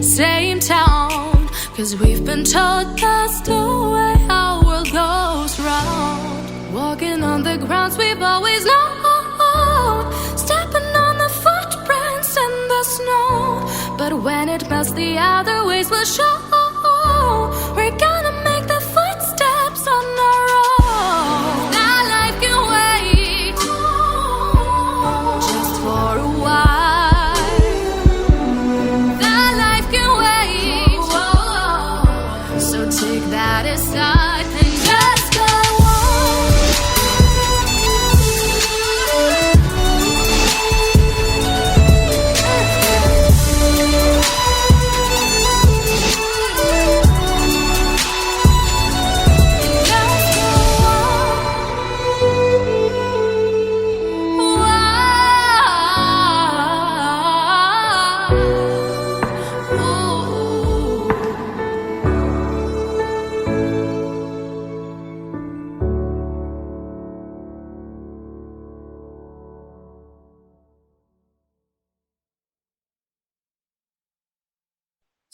Same town, 'cause we've been told that's the way our world goes round. Walking on the grounds we've always known, stepping on the footprints in the snow. But when it melts, the other ways will show. We're gonna make the footsteps on our own. That life can wait, just for a while. Take that aside and just go on.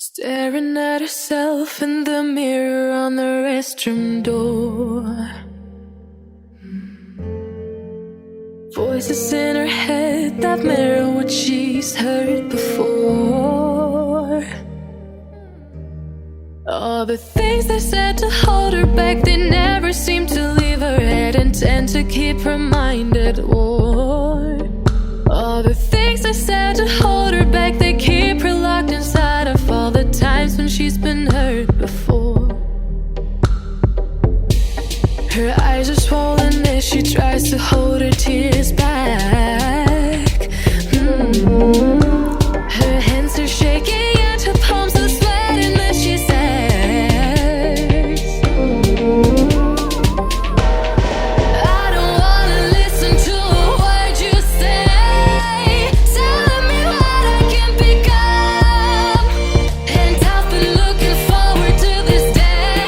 Staring at herself in the mirror on the restroom door. Voices in her head that mirror what she's heard before. All the things they said to hold her back, they never seem to leave her head and tend to keep her mind at war. All the things they said to hold her back, they keep her locked inside of all the times when she's been hurt before. Her eyes are swollen as she tries to hold her tears back. Her hands are shaking and her palms are sweating as she says, I don't wanna listen to a word you say, telling me what I can become. And I've been looking forward to this day,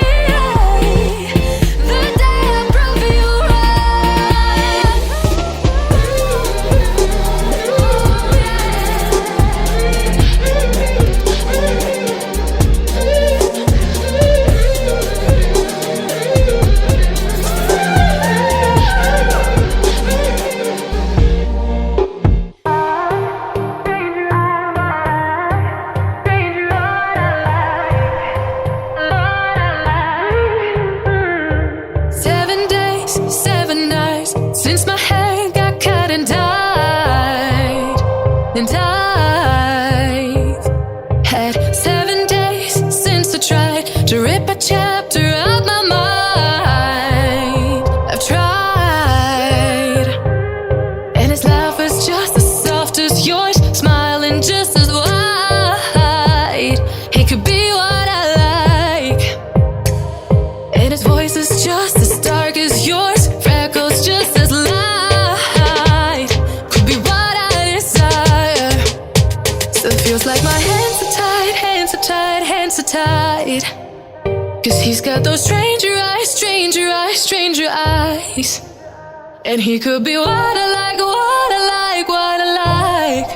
the day I prove you since my hair got cut and dyed. And I've had 7 days since I tried to rip a chapter out my mind. I've tried, and his laugh is just as soft as yours, smiling just as wide. He could be what I like, and his voice is just as dark as yours, freckles just as light. Could be what I desire. Still feels like my hands are tied, hands are tied, hands are tied. 'Cause he's got those stranger eyes, stranger eyes, stranger eyes. And he could be what I like, what I like, what I like.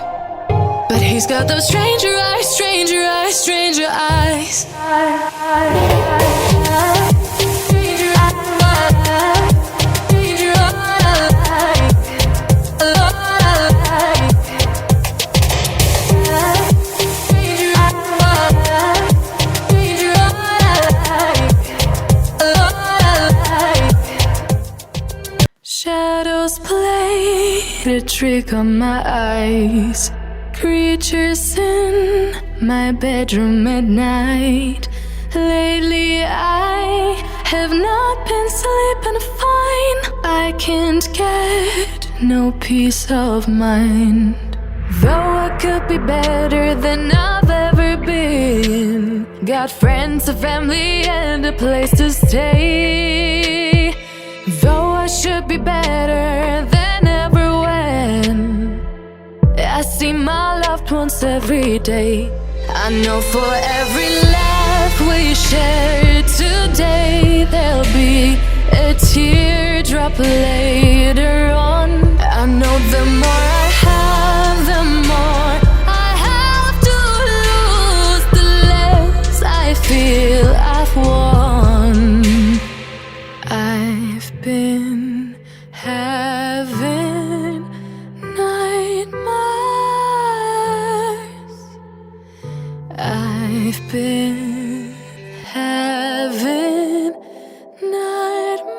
But he's got those stranger eyes, stranger eyes, stranger eyes. Shadows played a trick on my eyes. Creatures in my bedroom at night. Lately I have not been sleeping fine. I can't get no peace of mind. Though I could be better than I've ever been. Got friends, a family, and a place to stay. Though I should be us every day. I know for every laugh we share today, there'll be a teardrop later on. I know the more I have, the more I have to lose, the less I feel I've won. I've been having nightmares. I've been having nightmares.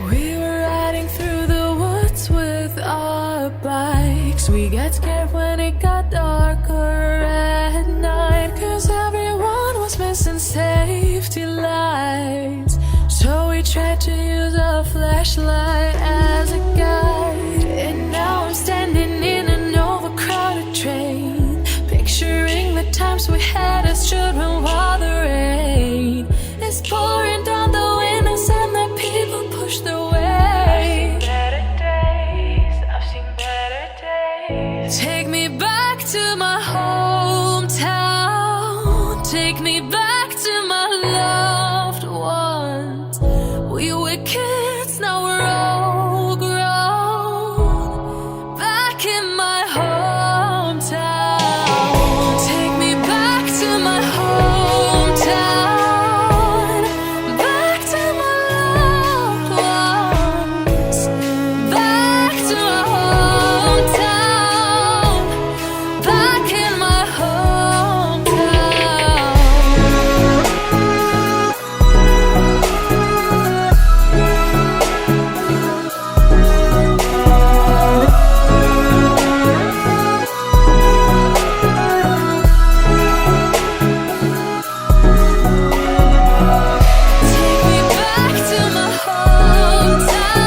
We were riding through the woods with our bikes. We got scared when it got darker at night, 'cause everyone was missing safety lights. So we tried to use a flashlight as a guide. And now I'm standing in an overcrowded train, picturing the times we had as children while the rain is pouring down the windows and the people push their way. I've seen better days. Take me back to my hometown. Take me back to my loved ones. We were kids, now we're all grown. Back in my hometown. Take me back to my hometown. Back to my loved ones. Back to my hometown. Back in my hometown. Take me back to my hometown.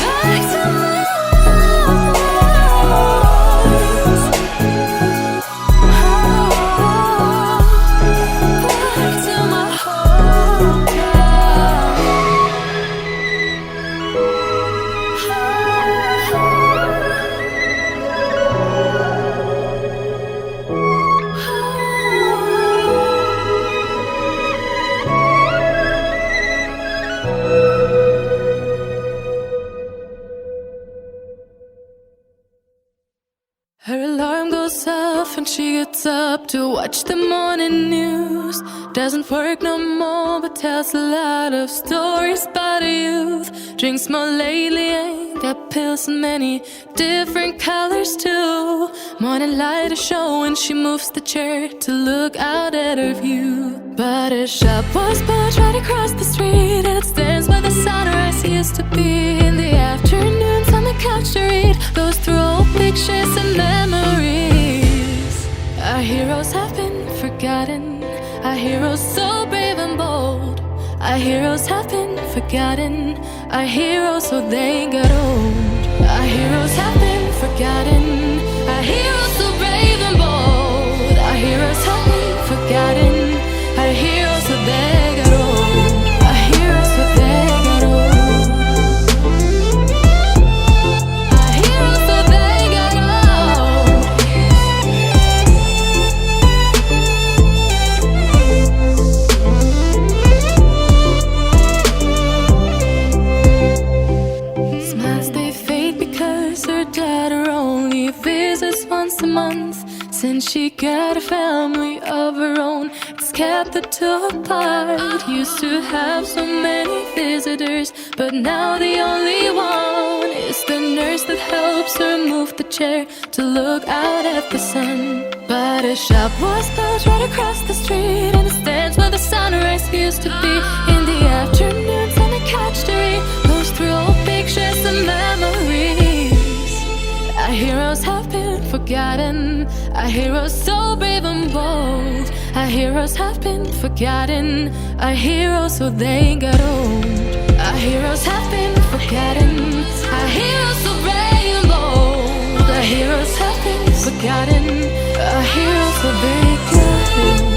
Back to my ones. Back to my Her alarm goes off and she gets up to watch the morning news. Doesn't work no more but tells a lot of stories about her youth. Drinks more lately, ain't got pills in many different colors too. Morning light is showing, she moves the chair to look out at her view. But her shop was built right across the street, and it stands where the sunrise used to be. In the afternoons on the couch to read, goes through old pictures and memories. Our heroes have been forgotten, our heroes so brave and bold. Our heroes have been forgotten, our heroes so they got old. Our heroes have been forgotten, our heroes so brave and bold. Our heroes have been forgotten, our heroes so they got old. Our heroes so they got old. Our heroes so they got old. Smiles they fade because her dad only visits once a month. Since she got a family of her own, it's kept the two apart. Used to have so many visitors, but now the only one is the nurse that helps her move the chair to look out at the sun. But her shop was built right across the street, and it stands where the sunrise used to be. In the afternoons on the couch to read, goes through old pictures and memories. Our heroes have been forgotten, our heroes so brave and bold. Our heroes have been forgotten, our heroes so they got old. Our heroes have been forgotten, our heroes so brave and bold. Our heroes have been forgotten, our heroes so they got old.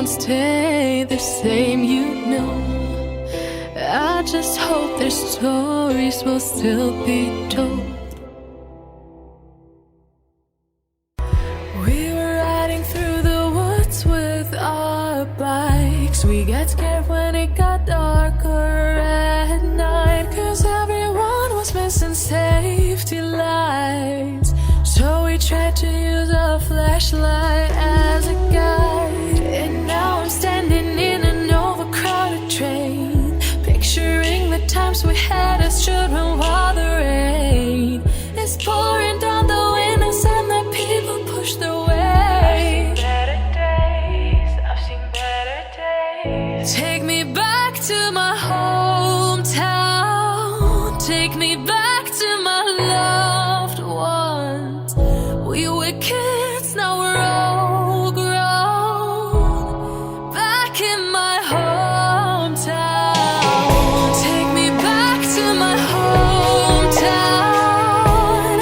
won't stay the same, you know. I just hope their stories will still be told. We were riding through the woods with our bikes. We got scared when it got darker at night, 'cause everyone was missing safety lights. So we tried to use a flashlight as a guide. And now I'm standing in an overcrowded train, picturing the times we had as children while the rain is pouring down the windows and the people push their way. I've seen better days, I've seen better days. Take me back to my hometown, take me back to my loved ones. We were kids, now we're all grown, back in my hometown. Take me back to my hometown,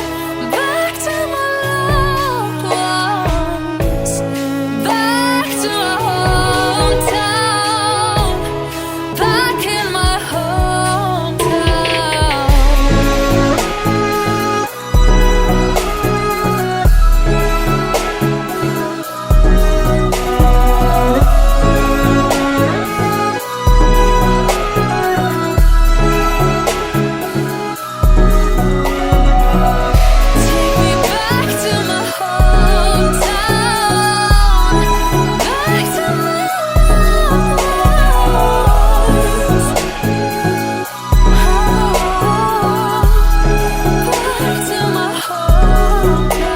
back to my loved ones, back to my hometown, back in my hometown. Take me back to my hometown, back to my loved ones, back to my hometown.